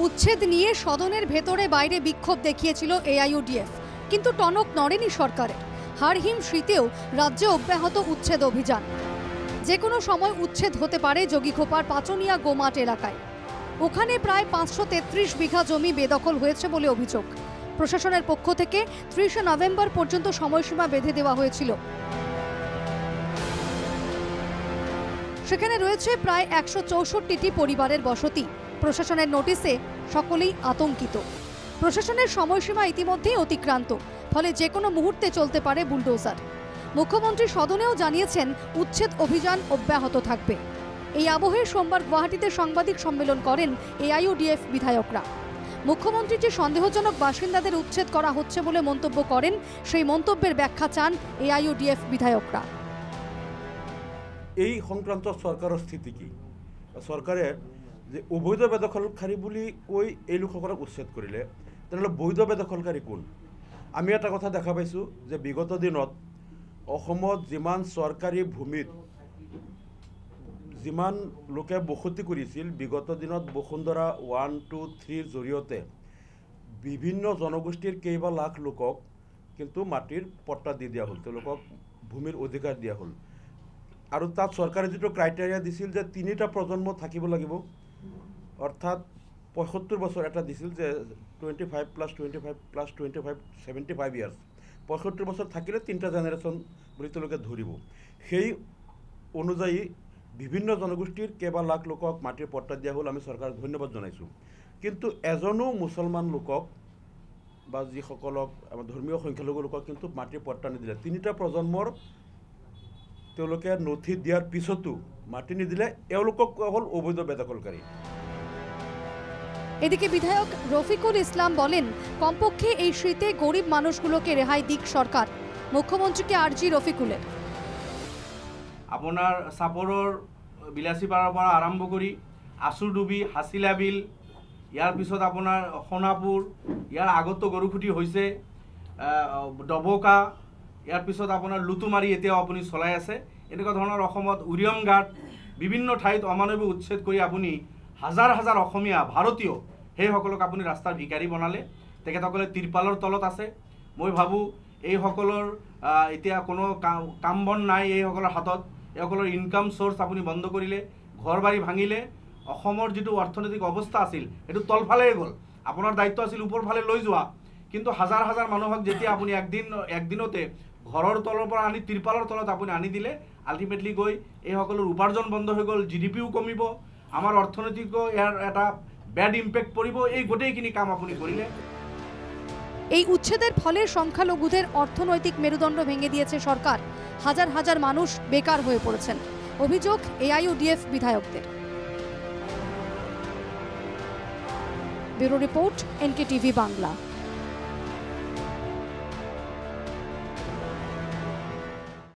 উচ্ছেদ নিয়ে সদনের ভেতরে বাইরে বিক্ষোভ দেখিয়েছিল এআইইউডিএফ, কিন্তু টনক নড়েনি সরকারের। হারহিম শীতেও রাজ্যে অব্যাহত উচ্ছেদ অভিযান। যে কোনো সময় উচ্ছেদ হতে পারে যোগীঘোপার পাচনিয়া গোমাট এলাকায়। ওখানে প্রায় 533 বিঘা জমি বেদখল হয়েছে বলে অভিযোগ। প্রশাসনের পক্ষ থেকে 30 নভেম্বর পর্যন্ত সময়সীমা বেঁধে দেওয়া হয়েছিল। সেখানে রয়েছে প্রায় 164টি পরিবারের বসতি। প্রশাসনের নোটিশে সকলেই আতঙ্কিত। প্রশাসনের সময়সীমা ইতিমধ্যেই অতিক্রান্ত, ফলে যে কোনো মুহূর্তে চলতে পারে বুলডোজার। মুখ্যমন্ত্রী সদনেও জানিয়েছেন উচ্ছেদ অভিযান অব্যাহত থাকবে। এই আবহে সোমবার গুয়াহাটিতে সাংবাদিক সম্মেলন করেন এআইইউডিএফ বিধায়করা। মুখ্যমন্ত্রী যে সন্দেহজনক বাসিন্দাদের উচ্ছেদ করা হচ্ছে বলে মন্তব্য করেন, সেই মন্তব্যের ব্যাখ্যা চান এআইইউডিএফ বিধায়করা। এই সংক্রান্ত সরকারের স্থিতি কি? সরকারের যে অবৈধ বেদখলকারী বুলি কৈ এই লোকসকলক উচ্ছেদ কৰিলে, তেনেহ'লে বৈধ বেদখলকাৰী কোন? আমি এটা কথা দেখা পাইছোঁ যে বিগত দিনত অসমত যিমান চৰকাৰী ভূমিত যিমান লোকে বসতি কৰিছিল, বিগত দিনত বসুন্ধৰা 1, 2, 3ৰ জৰিয়তে বিভিন্ন জনগোষ্ঠীৰ কেইবা লাখ লোকক কিন্তু মাটিৰ পট্টা দি দিয়া হ'ল, তেওঁলোকক ভূমিৰ অধিকাৰ দিয়া হ'ল। আৰু তাত চৰকাৰে যিটো ক্ৰাইটেৰিয়া দিছিল যে 3টা প্ৰজন্ম থাকিব লাগিব, অৰ্থাৎ 75 বছৰ এটা দিছিল যে 25 + 25 + 25 75 ইয়াৰ্ছ, 75 বছৰ থাকিলে 3টা জেনেৰেশ্যন বুলি তেওঁলোকে ধৰিব। সেই অনুযায়ী বিভিন্ন জনগোষ্ঠীৰ কেইবা লাখ লোকক মাটিৰ পট্টা দিয়া হ'ল। আমি চৰকাৰক ধন্যবাদ জনাইছোঁ। কিন্তু এজনো মুছলমান লোকক বা যিসকলক আমাৰ ধৰ্মীয় সংখ্যালঘু লোকক কিন্তু মাটিৰ পট্টা নিদিলে। 3টা প্ৰজন্মৰ তেওঁলোকে নথি দিয়াৰ পিছতো মাটি নিদিলে, এওঁলোকক কোৱা হ'ল অবৈধ বেদখলকারী। এদিকে বিধায়ক রফিকুল ইসলাম বলেন, কমপক্ষে এই শীতে গরিব মানুষগুলোকে রেহাই দিক সরকার। মুখ্যমন্ত্রীকে আর্জি রফিকুলের। আপনার সাপৰৰ বিলাসীপাৰাৰ পৰা আৰম্ভ কৰি আচুৰডুবি, হাছিলা বিল, ইয়াৰ পিছত আপোনাৰ সোণাপুৰ, ইয়াৰ আগতো গৰুখুটি হৈছে, ডবকা, ইয়াৰ পিছত আপোনাৰ লুতুমাৰী এতিয়াও আপুনি চলাই আছে। এনেকুৱা ধৰণৰ অসমত উৰিয়ম ঘাট বিভিন্ন ঠাইত অমানৱিক উচ্ছেদ কৰি আপুনি হাজাৰ হাজাৰ অসমীয়া ভাৰতীয় সেইসকলক আপুনি ৰাস্তাৰ ভিকাৰী বনালে। তেখেতসকলে তিৰপালৰ তলত আছে। মই ভাবোঁ এইসকলৰ এতিয়া কোনো কাম বন নাই এইসকলৰ হাতত। এইসকলৰ ইনকাম চ'ৰ্চ আপুনি বন্ধ কৰিলে, ঘৰ বাৰী ভাঙিলে। অসমৰ যিটো অৰ্থনৈতিক অৱস্থা আছিল সেইটো তলফালেই গ'ল। আপোনাৰ দায়িত্ব আছিল ওপৰফালে লৈ যোৱা, কিন্তু হাজাৰ হাজাৰ মানুহক যেতিয়া আপুনি একদিনতে ঘৰৰ তলৰ পৰা আনি তিৰপালৰ তলত আপুনি আনি দিলে, আল্টিমেটলি গৈ এইসকলৰ উপাৰ্জন বন্ধ হৈ গ'ল, GDPও কমিব, আমাৰ অৰ্থনৈতিকো ইয়াৰ এটা ব্যাড ইম্পেক্ট পৰিব। এই গোটেইখিনি কাম আপুনি কৰিলে। এই উচ্ছেদের ফলে সংখ্যালঘুদের অর্থনৈতিক মেরুদণ্ড ভেঙে দিয়েছে সরকার। হাজার হাজার মানুষ বেকার হয়ে পড়েছেন। অভিযোগ এআইইউডিএফ বিধায়কদের। Bureau report, NKTV Bangla.